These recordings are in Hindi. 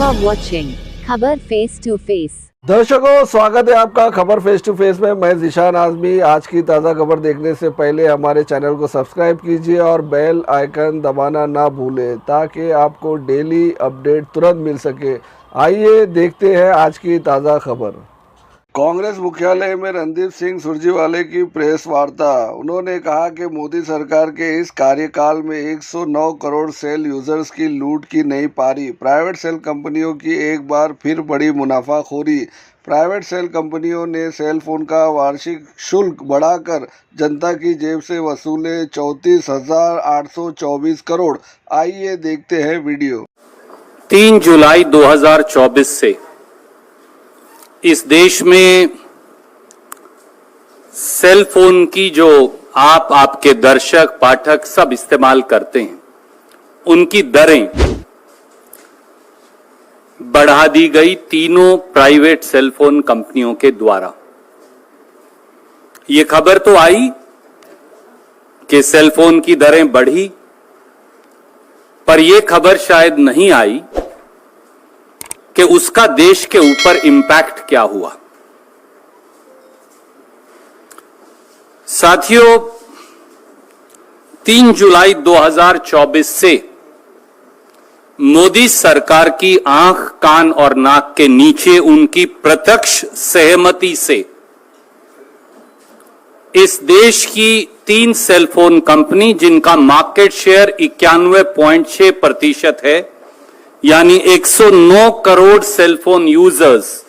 are watching खबर फेस टू फेस। दर्शकों, स्वागत है आपका खबर फेस टू फेस में। मैं ज़ीशान आज़मी। आज की ताज़ा खबर देखने से पहले हमारे चैनल को सब्सक्राइब कीजिए और बेल आइकन दबाना ना भूलें ताकि आपको डेली अपडेट तुरंत मिल सके। आइए देखते हैं आज की ताज़ा खबर। कांग्रेस मुख्यालय में रणदीप सिंह सुरजेवाला की प्रेस वार्ता। उन्होंने कहा कि मोदी सरकार के इस कार्यकाल में 109 करोड़ सेल यूजर्स की लूट की नई पारी। प्राइवेट सेल कंपनियों की एक बार फिर बड़ी मुनाफाखोरी। प्राइवेट सेल कंपनियों ने सेल फोन का वार्षिक शुल्क बढ़ाकर जनता की जेब से वसूले 34,824 करोड़। आइए देखते हैं वीडियो। 3 जुलाई 2024 से इस देश में सेल फोन की जो आपके दर्शक पाठक सब इस्तेमाल करते हैं, उनकी दरें बढ़ा दी गई तीनों प्राइवेट सेल फोन कंपनियों के द्वारा। ये खबर तो आई कि सेल फोन की दरें बढ़ी, पर यह खबर शायद नहीं आई कि उसका देश के ऊपर इंपैक्ट क्या हुआ। साथियों, 3 जुलाई 2024 से मोदी सरकार की आंख, कान और नाक के नीचे उनकी प्रत्यक्ष सहमति से इस देश की 3 सेलफोन कंपनी, जिनका मार्केट शेयर 91.6% है, यानी 109 करोड़ सेलफोन यूजर्स,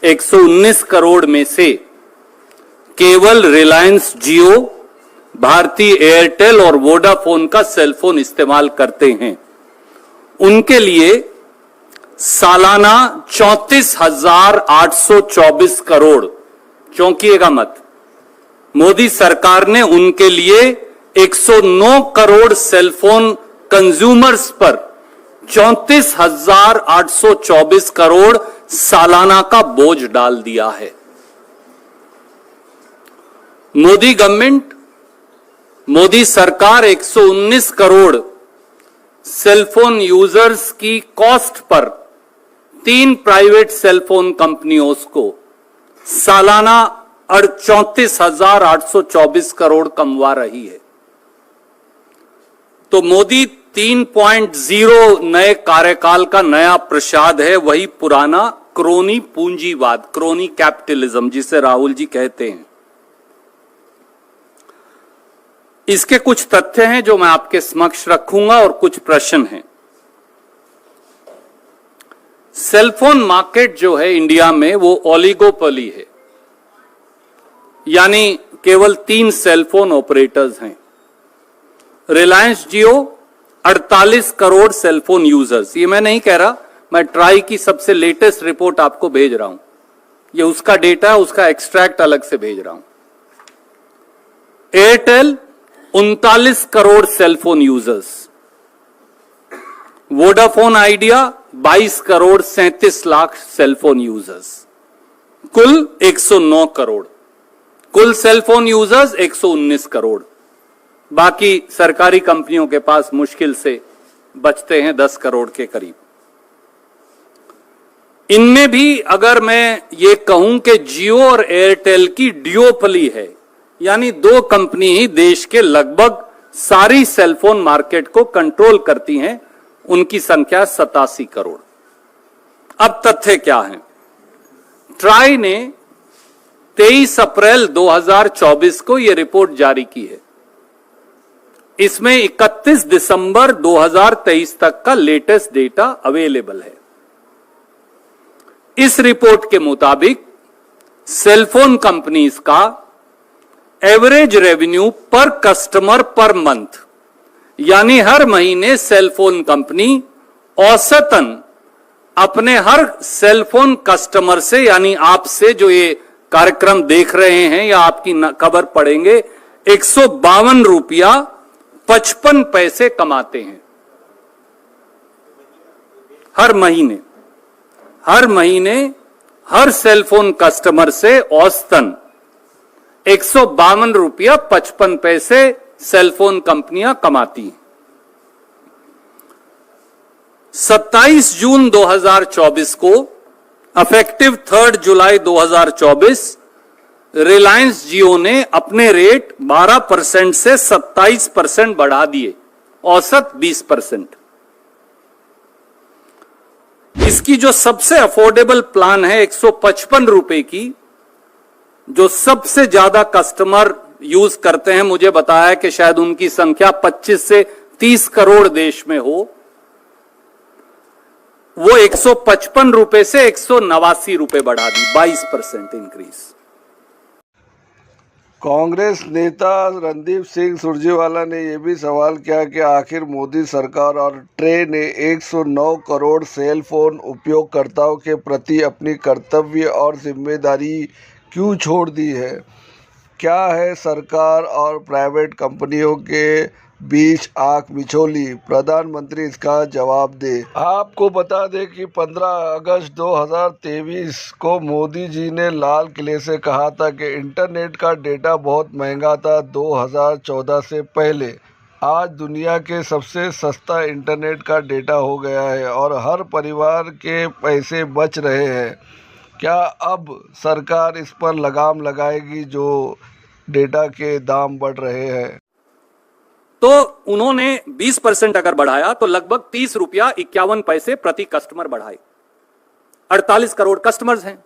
119 करोड़ में से केवल रिलायंस जियो, भारती एयरटेल और वोडाफोन का सेलफोन इस्तेमाल करते हैं। उनके लिए सालाना 34,824 करोड़, चौंकिएगा मत, मोदी सरकार ने उनके लिए 109 करोड़ सेलफोन कंज्यूमर्स पर 34,824 करोड़ सालाना का बोझ डाल दिया है। मोदी गवर्नमेंट, मोदी सरकार 119 करोड़ सेलफोन यूजर्स की कॉस्ट पर 3 प्राइवेट सेलफोन कंपनियों को सालाना 34,824 करोड़ कमवा रही है। तो मोदी 3.0 नए कार्यकाल का नया प्रसाद है, वही पुराना क्रोनी पूंजीवाद, क्रोनी कैपिटलिज्म, जिसे राहुल जी कहते हैं। इसके कुछ तथ्य हैं जो मैं आपके समक्ष रखूंगा और कुछ प्रश्न हैं। सेलफोन मार्केट जो है इंडिया में, वो ओलिगोपोली है, यानी केवल 3 सेलफोन ऑपरेटर्स हैं। रिलायंस जियो 48 करोड़ सेलफोन यूजर्स, ये मैं नहीं कह रहा, मैं ट्राई की सबसे लेटेस्ट रिपोर्ट आपको भेज रहा हूं। ये उसका डेटा है, उसका एक्सट्रैक्ट अलग से भेज रहा हूं। Airtel 39 crore cellphone users, Vodafone idea 22 crore 37 lakh cellphone users, कुल 109 करोड़, कुल सेलफोन यूजर्स 119 करोड़। बाकी सरकारी कंपनियों के पास मुश्किल से बचते हैं 10 करोड़ के करीब। इनमें भी अगर मैं ये कहूं कि जियो और एयरटेल की ड्यूओपली है, यानी 2 कंपनी ही देश के लगभग सारी सेलफोन मार्केट को कंट्रोल करती हैं, उनकी संख्या 87 करोड़। अब तथ्य क्या है? ट्राई ने 23 अप्रैल 2024 को यह रिपोर्ट जारी की है। इसमें 31 दिसंबर 2023 तक का लेटेस्ट डेटा अवेलेबल है। इस रिपोर्ट के मुताबिक सेलफोन कंपनीज का एवरेज रेवेन्यू पर कस्टमर पर मंथ, यानी हर महीने सेलफोन कंपनी औसतन अपने हर सेलफोन कस्टमर से, यानी आपसे जो ये कार्यक्रम देख रहे हैं या आपकी खबर पढ़ेंगे, 152 रुपया 55 पैसे कमाते हैं हर महीने। हर महीने हर सेलफोन कस्टमर से औसतन 152 रुपया 55 पैसे सेलफोन कंपनियां कमाती हैं। 27 जून 2024 को अफेक्टिव 3 जुलाई 2024 रिलायंस जियो ने अपने रेट 12% से 27% बढ़ा दिए, औसत 20%। इसकी जो सबसे अफोर्डेबल प्लान है 155 रुपए की, जो सबसे ज्यादा कस्टमर यूज करते हैं, मुझे बताया कि शायद उनकी संख्या 25 से 30 करोड़ देश में हो, वो 155 रुपए से 189 रुपए बढ़ा दी, 22% इंक्रीज। कांग्रेस नेता रणदीप सिंह सुरजेवाला ने यह भी सवाल किया कि आखिर मोदी सरकार और ट्रे ने 109 करोड़ सेल फोन उपयोगकर्ताओं के प्रति अपनी कर्तव्य और जिम्मेदारी क्यों छोड़ दी है। क्या है सरकार और प्राइवेट कंपनियों के बीच आंख मिचोली? प्रधानमंत्री इसका जवाब दे। आपको बता दें कि 15 अगस्त 2023 को मोदी जी ने लाल किले से कहा था कि इंटरनेट का डेटा बहुत महंगा था 2014 से पहले। आज दुनिया के सबसे सस्ता इंटरनेट का डेटा हो गया है और हर परिवार के पैसे बच रहे हैं। क्या अब सरकार इस पर लगाम लगाएगी जो डेटा के दाम बढ़ रहे हैं? तो उन्होंने 20% अगर बढ़ाया तो लगभग 30 रुपया 51 पैसे प्रति कस्टमर बढ़ाए। 48 करोड़ कस्टमर्स हैं,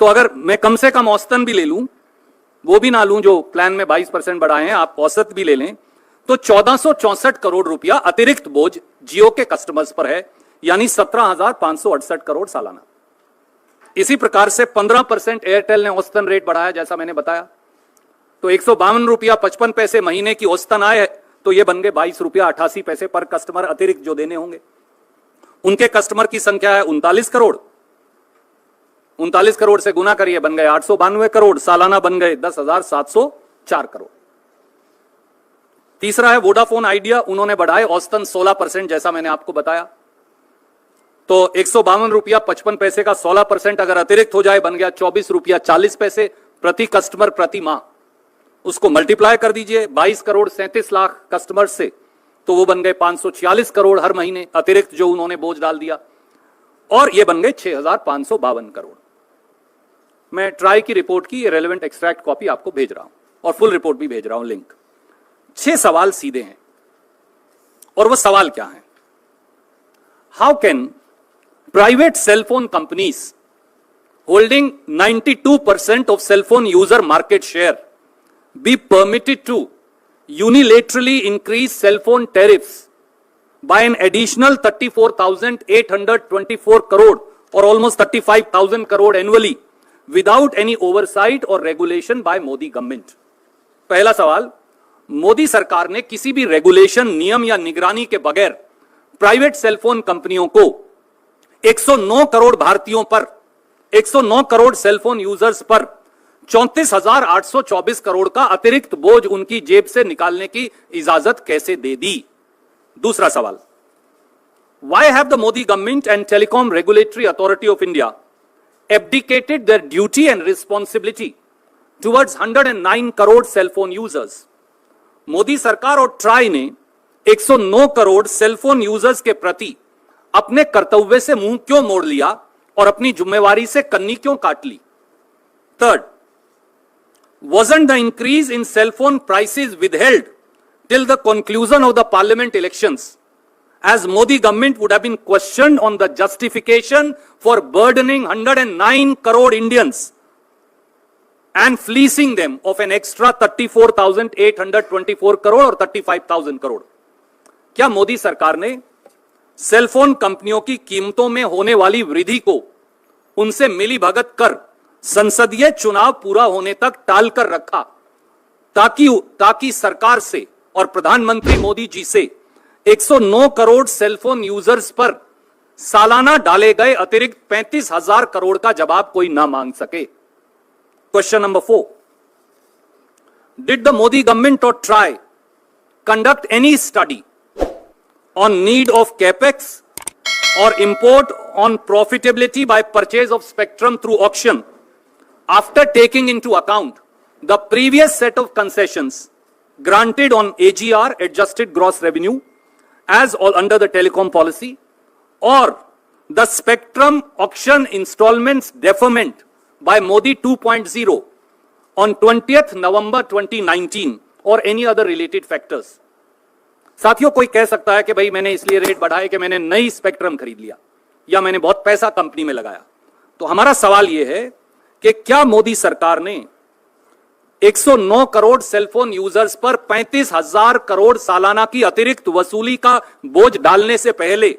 तो अगर मैं कम से कम औसतन भी ले लूं, वो भी ना लूं जो प्लान में 22% बढ़ाए हैं, आप औसत भी ले लें, तो 1464 करोड़ रुपया अतिरिक्त बोझ जियो के कस्टमर्स पर है, यानी 17,568 करोड़ सालाना। इसी प्रकार से 15% एयरटेल ने औसतन रेट बढ़ाया, जैसा मैंने बताया, तो 152 रुपया 55 पैसे महीने की औसतन आय है, तो ये बन गए 22 रुपया 88 पैसे पर कस्टमर अतिरिक्त जो देने होंगे। उनके कस्टमर की संख्या है 39 करोड़, 39 करोड़ से गुना करिए, बन गए 892 करोड़, सालाना बन गए 10,704 करोड़। तीसरा है वोडाफोन आइडिया, उन्होंने बढ़ाए औसतन 16%, जैसा मैंने आपको बताया, तो 152 रुपया 55 पैसे का 16% अगर अतिरिक्त हो जाए बन गया 24 रुपया 40 पैसे प्रति कस्टमर प्रति माह। उसको मल्टीप्लाई कर दीजिए 22 करोड़ 37 लाख कस्टमर से, तो वो बन गए 546 करोड़ हर महीने अतिरिक्त जो उन्होंने बोझ डाल दिया, और ये बन गए 6,552 करोड़। मैं ट्राई की रिपोर्ट की रेलेवेंट एक्सट्रैक्ट कॉपी आपको भेज रहा हूं और फुल रिपोर्ट भी भेज रहा हूं, लिंक। 6 सवाल सीधे हैं, और वो सवाल क्या है? How can private cellphone companies holding 92% of cell phone user market share be permitted to unilaterally increase cell phone tariffs by an additional 34,824 crore or almost 35,000 crore annually without any oversight or regulation by Modi government? पहला सवाल, मोदी सरकार ने किसी भी रेगुलेशन, नियम या निगरानी के बगैर प्राइवेट सेलफोन कंपनियों को 109 करोड़ भारतीयों पर, 109 करोड़ सेलफोन यूजर्स पर 34,824 करोड़ का अतिरिक्त बोझ उनकी जेब से निकालने की इजाजत कैसे दे दी? दूसरा सवाल, why have the Modi government and Telecom Regulatory Authority of India abdicated their duty and responsibility towards 109 crore cellphone users? Modi सरकार और ट्राई ने 109 करोड़ सेलफोन यूजर्स के प्रति अपने कर्तव्य से मुंह क्यों मोड़ लिया और अपनी जिम्मेवारी से कन्नी क्यों काट ली? Third, wasn't the increase in cell phone prices withheld till the conclusion of the parliament elections, as Modi government would have been questioned on the justification for burdening 109 crore Indians and fleecing them of an extra 34,824 crore और 35,000 करोड़? क्या मोदी सरकार ने सेलफोन कंपनियों की कीमतों में होने वाली वृद्धि को उनसे मिली भगत कर संसदीय चुनाव पूरा होने तक टाल कर रखा, ताकि सरकार से और प्रधानमंत्री मोदी जी से 109 करोड़ सेलफोन यूजर्स पर सालाना डाले गए अतिरिक्त 35,000 करोड़ का जवाब कोई ना मांग सके? Question number 4. Did the Modi government or TRAI conduct any study on need of capex or import on profitability by purchase of spectrum through auction after taking into account the previous set of concessions granted on AGR, adjusted gross revenue, as all under the telecom policy, or the spectrum auction installments deferment by Modi 2.0 on 20th November 2019 or any other related factors. साथियों, कोई कह सकता है कि भाई मैंने इसलिए रेट बढ़ाए कि मैंने नई स्पेक्ट्रम खरीद लिया या मैंने बहुत पैसा कंपनी में लगाया। तो हमारा सवाल यह है कि क्या मोदी सरकार ने 109 करोड़ सेलफोन यूजर्स पर 35,000 करोड़ सालाना की अतिरिक्त वसूली का बोझ डालने से पहले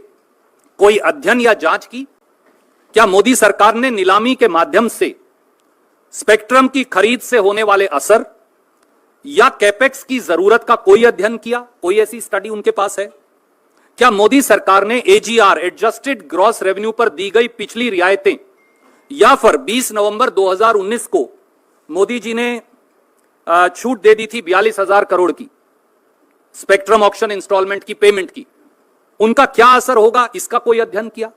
कोई अध्ययन या जांच की? क्या मोदी सरकार ने नीलामी के माध्यम से स्पेक्ट्रम की खरीद से होने वाले असर या कैपेक्स की जरूरत का कोई अध्ययन किया? कोई ऐसी स्टडी उनके पास है? क्या मोदी सरकार ने एजीआर एडजस्टेड ग्रॉस रेवेन्यू पर दी गई पिछली रियायतें या फिर 20 नवंबर 2019 को मोदी जी ने छूट दे दी थी 42,000 करोड़ की स्पेक्ट्रम ऑक्शन इंस्टॉलमेंट की पेमेंट की, उनका क्या असर होगा, इसका कोई अध्ययन किया?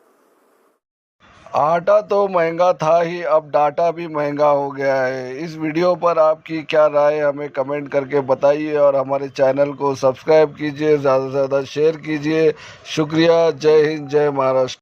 आटा तो महंगा था ही, अब डाटा भी महंगा हो गया है। इस वीडियो पर आपकी क्या राय है हमें कमेंट करके बताइए और हमारे चैनल को सब्सक्राइब कीजिए, ज़्यादा से ज़्यादा शेयर कीजिए। शुक्रिया। जय हिंद, जय महाराष्ट्र।